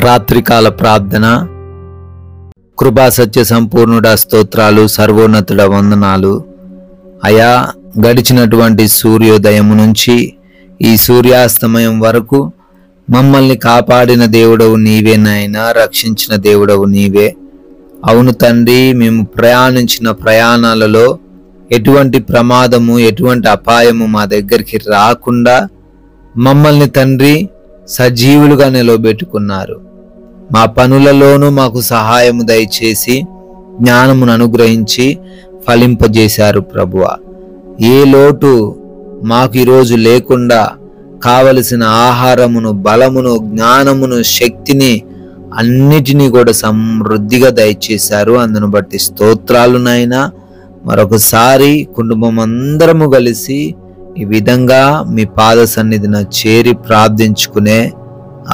రాత్రికాల ప్రార్థన. కృపా సత్య సంపూర్ణుడ స్తోత్రాలు, సర్వోన్నతుడ వందనాలు. అయా, గడిచినటువంటి సూర్యోదయం నుంచి ఈ సూర్యాస్తమయం వరకు మమ్మల్ని కాపాడిన దేవుడవు నీవే నాయనా, రక్షించిన దేవుడవు నీవే. అవును తండ్రి, మేము ప్రయాణించిన ప్రయాణాలలో ఎటువంటి ప్రమాదము, ఎటువంటి అపాయము మా దగ్గరికి రాకుండా మమ్మల్ని తండ్రి సజీవులుగా నిలవబెట్టుకున్నారు. మా పనులలోనూ మాకు సహాయము దయచేసి జ్ఞానమును అనుగ్రహించి ఫలింపజేశారు ప్రభువా. ఏ లోటు మాకు ఈరోజు లేకుండా కావలసిన ఆహారమును, బలమును, జ్ఞానమును, శక్తిని అన్నిటినీ కూడా సమృద్ధిగా దయచేశారు. అందును బట్టి స్తోత్రాలు నాయనా. మరొకసారి కుటుంబం అందరము కలిసి ఈ విధంగా మీ పాద సన్నిధిన చేరి ప్రార్థించుకునే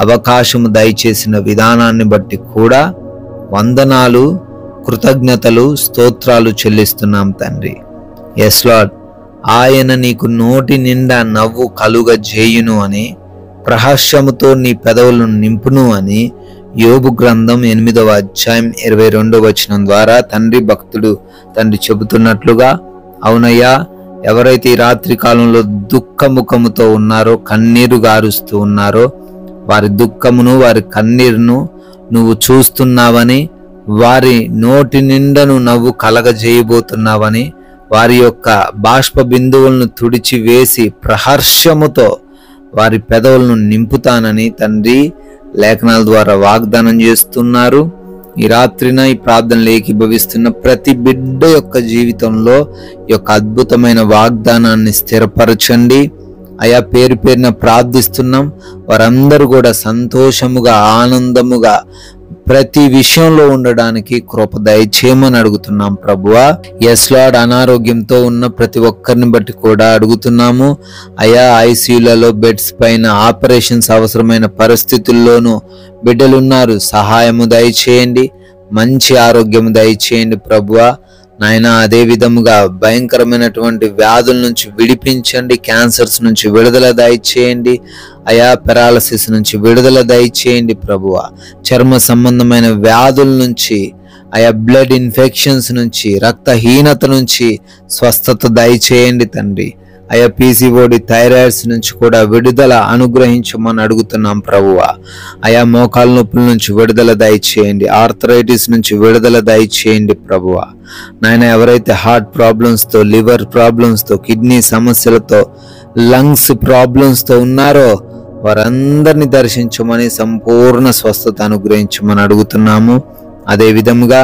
అవకాశము దయచేసిన విధానాన్ని బట్టి కూడా వందనాలు, కృతజ్ఞతలు, స్తోత్రాలు చెల్లిస్తున్నాం తండ్రి. ఎస్ లార్డ్, ఆయన నీకు నోటి నిండా నవ్వు కలుగ చేయును అని, ప్రహర్షముతో నీ పెదవులను నింపును అని యోబు గ్రంథం 8వ అధ్యాయం 22వ వచనం ద్వారా తండ్రి భక్తుడు చెబుతున్నట్లుగా, అవునయ్యా, ఎవరైతే ఈ రాత్రి కాలంలో దుఃఖముఖముతో ఉన్నారో, కన్నీరు గారుస్తూ ఉన్నారో, వారి దుఃఖమును, వారి కన్నీరును నువ్వు చూస్తున్నావని, వారి నోటి నిండను నవ్వు కలగజేయబోతున్నావని, వారి యొక్క బాష్ప బిందువులను తుడిచి వేసి ప్రహర్షముతో వారి పెదవులను నింపుతానని తండ్రి లేఖనాల ద్వారా వాగ్దానం చేస్తున్నారు. ఈ రాత్రిన ఈ ప్రార్థనలు ఏకీభవిస్తున్న ప్రతి బిడ్డ యొక్క జీవితంలో ఈ యొక్క అద్భుతమైన వాగ్దానాన్ని స్థిరపరచండి. అయా, పేరు పేరున ప్రార్థిస్తున్నాం. వారందరూ కూడా సంతోషముగా, ఆనందముగా ప్రతి విషయంలో ఉండడానికి కృప దయచేయమని అడుగుతున్నాం ప్రభువా. ఎస్ లార్డ్, అనారోగ్యంతో ఉన్న ప్రతి ఒక్కరిని బట్టి కూడా అడుగుతున్నాము. అయా, ఐసీయూలలో బెడ్స్ పైన ఆపరేషన్స్ అవసరమైన పరిస్థితుల్లోనూ బిడ్డలున్నారు. సహాయము దయచేయండి, మంచి ఆరోగ్యము దయచేయండి ప్రభువా. నాయన, అదే విధముగా భయంకరమైనటువంటి వ్యాధుల నుంచి విడిపించండి, క్యాన్సర్స్ నుంచి విడుదల దయచేయండి అయా, పెరాలసిస్ నుంచి విడుదల దయచేయండి ప్రభువా. చర్మ సంబంధమైన వ్యాధుల నుంచి, అయా, బ్లడ్ ఇన్ఫెక్షన్స్ నుంచి, రక్తహీనత నుంచి స్వస్థత దయచేయండి తండ్రి. అయా, పీసీఓడి, థైరాయిడ్స్ నుంచి కూడా విడుదల అనుగ్రహించమని అడుగుతున్నాం ప్రభువా. అయా, మోకాల నొప్పుల నుంచి విడుదల దయచేయండి, ఆర్థరైటిస్ నుంచి విడుదల దయచేయండి ప్రభువా. నాయన, ఎవరైతే హార్ట్ ప్రాబ్లమ్స్తో, లివర్ ప్రాబ్లమ్స్తో, కిడ్నీ సమస్యలతో, లంగ్స్ ప్రాబ్లమ్స్తో ఉన్నారో వారందరినీ దర్శించమని, సంపూర్ణ స్వస్థత అనుగ్రహించమని అడుగుతున్నాము. అదే విధముగా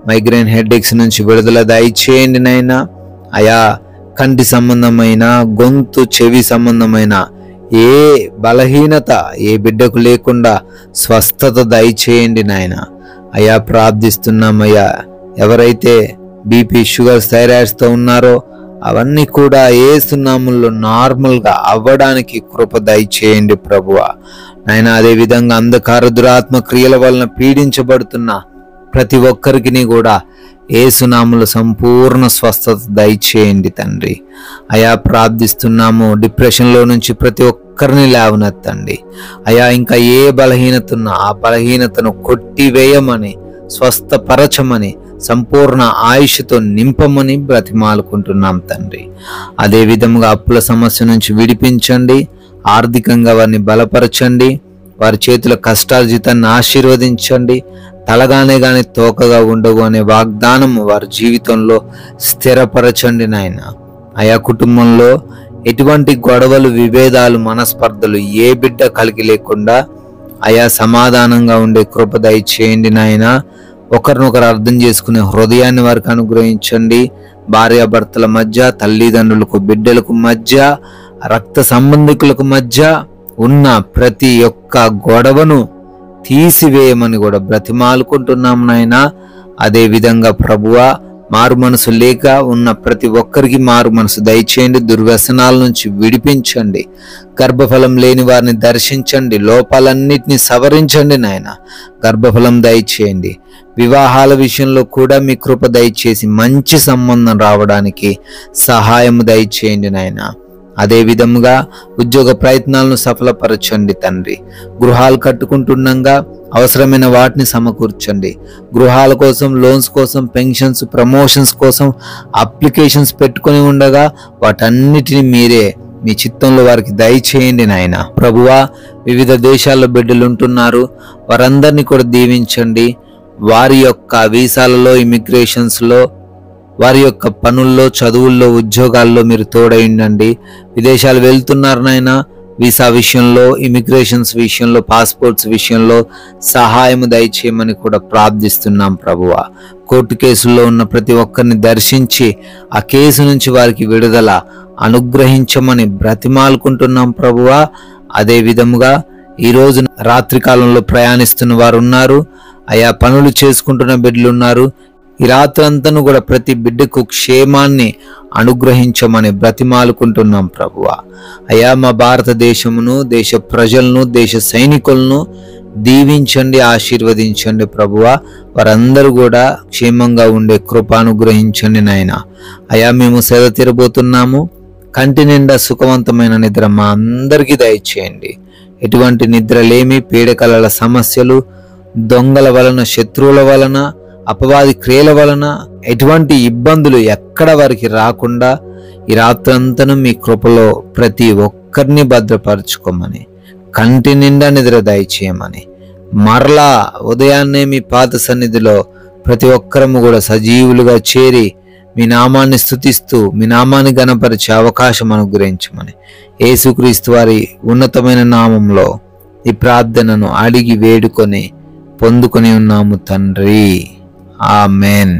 మైగ్రేన్ హెడేక్స్ నుంచి విడుదల దయచేయండి నాయన. అయా, కంటి సంబంధమైన, గొంతు చెవి సంబంధమైన ఏ బలహీనత ఏ బిడ్డకు లేకుండా స్వస్థత దయచేయండి నాయన. అయా, ప్రార్థిస్తున్నామయ్యా, ఎవరైతే బీపీ, షుగర్స్, థైరాయిడ్స్తో ఉన్నారో అవన్నీ కూడా యేసు నామములో నార్మల్గా అవ్వడానికి కృప దయచేయండి ప్రభువా. నాయన, అదే విధంగా అంధకార దురాత్మ క్రియల వలన పీడించబడుతున్న ప్రతి ఒక్కరికి కూడా యేసు నామములో సంపూర్ణ స్వస్థత దయచేయండి తండ్రి. అయా, ప్రార్థిస్తున్నాము, డిప్రెషన్లో నుంచి ప్రతి ఒక్కరిని లేవనెత్తండి అయా. ఇంకా ఏ బలహీనత ఉన్నా ఆ బలహీనతను కొట్టివేయమని, స్వస్థపరచమని, సంపూర్ణ ఆయుష్తో నింపమని బ్రతిమాలుకుంటున్నాం తండ్రి. అదే విధముగా అప్పుల సమస్య నుంచి విడిపించండి, ఆర్థికంగా వారిని బలపరచండి, వారి చేతుల కష్టార్జితాన్ని ఆశీర్వదించండి. తలగానే గాని తోకగా ఉండవు అనే వాగ్దానం వారి జీవితంలో స్థిరపరచండి నాయన. ఆయా కుటుంబంలో ఎటువంటి గొడవలు, విభేదాలు, మనస్పర్ధలు ఏ బిడ్డ కలిగి లేకుండా ఆయా సమాధానంగా ఉండే కృప దయచేయండి నాయన. ఒకరినొకరు అర్థం చేసుకునే హృదయాన్ని వారికి అనుగ్రహించండి. భార్యాభర్తల మధ్య, తల్లిదండ్రులకు బిడ్డలకు మధ్య, రక్త సంబంధికులకు మధ్య ఉన్న ప్రతి ఒక్క గొడవను తీసివేయమని కూడా బ్రతిమాలుకుంటున్నాం నాయన. అదే విధంగా ప్రభువా, మారు మనసు లేక ఉన్న ప్రతి ఒక్కరికి మారు మనసు దయచేయండి. దుర్వ్యసనాల నుంచి విడిపించండి. గర్భఫలం లేని వారిని దర్శించండి. లోపాలన్నిటినీ సవరించండి నాయన. గర్భఫలం దయచేయండి. వివాహాల విషయంలో కూడా మీ కృప దయచేసి మంచి సంబంధం రావడానికి సహాయం దయచేయండి నాయన. అదే విధముగా ఉద్యోగ ప్రయత్నాలను సఫలపరచండి తండ్రి. గృహాలు కట్టుకుంటుండగా అవసరమైన వాటిని సమకూర్చండి. గృహాల కోసం, లోన్స్ కోసం, పెన్షన్స్, ప్రమోషన్స్ కోసం అప్లికేషన్స్ పెట్టుకొని ఉండగా వాటన్నిటిని మీరే మీ చిత్తంలో వారికి దయచేయండి నాయన. ప్రభువా, వివిధ దేశాల్లో బిడ్డలు ఉంటున్నారు, వారందరినీ కూడా దీవించండి. వారి యొక్క వీసాలలో, ఇమిగ్రేషన్స్లో, వారి యొక్క పనుల్లో, చదువుల్లో, ఉద్యోగాల్లో మీరు తోడైండండి. విదేశాలు వెళ్తున్నారు నాయన, వీసా విషయంలో, ఇమిగ్రేషన్స్ విషయంలో, పాస్పోర్ట్స్ విషయంలో సహాయం దయచేయమని కూడా ప్రార్థిస్తున్నాం ప్రభువా. కోర్టు కేసుల్లో ఉన్న ప్రతి ఒక్కరిని దర్శించి ఆ కేసు నుంచి వారికి విడుదల అనుగ్రహించమని బ్రతిమాలుకుంటున్నాం ప్రభువా. అదే విధముగా ఈరోజు రాత్రి కాలంలో ప్రయాణిస్తున్న వారు ఉన్నారు, ఆయా పనులు చేసుకుంటున్న బిడ్డలు ఉన్నారు. ఈ రాత్రంతను కూడా ప్రతి బిడ్డకు క్షేమాన్ని అనుగ్రహించమని బ్రతిమాలుకుంటున్నాం ప్రభువా. అయా, మా భారతదేశమును, దేశ ప్రజలను, దేశ సైనికులను దీవించండి, ఆశీర్వదించండి ప్రభువా. వారందరూ కూడా క్షేమంగా ఉండే కృప అనుగ్రహించండి నాయన. అయా, మేము సేద తీరబోతున్నాము. కంటి నిండా సుఖవంతమైన నిద్ర మా అందరికీ దయచేయండి. ఎటువంటి నిద్రలేమి, పీడకలల సమస్యలు, దొంగల వలన, శత్రువుల వలన, అపవాది క్రియల వలన ఎటువంటి ఇబ్బందులు ఎక్కడ వారికి రాకుండా ఈ రాత్రంతను మీ కృపలో ప్రతి ఒక్కరిని భద్రపరచుకోమని, కంటి నిండా నిద్ర దయచేయమని, మరలా ఉదయాన్నే మీ పాద సన్నిధిలో ప్రతి ఒక్కరము కూడా సజీవులుగా చేరి మీ నామాన్ని స్తుతిస్తూ మీ నామాన్ని ఘనపరిచే అవకాశం అనుగ్రహించమని యేసుక్రీస్తు వారి ఉన్నతమైన నామంలో ఈ ప్రార్థనను అడిగి వేడుకొని పొందుకొని ఉన్నాము తండ్రి. ఆమెన్.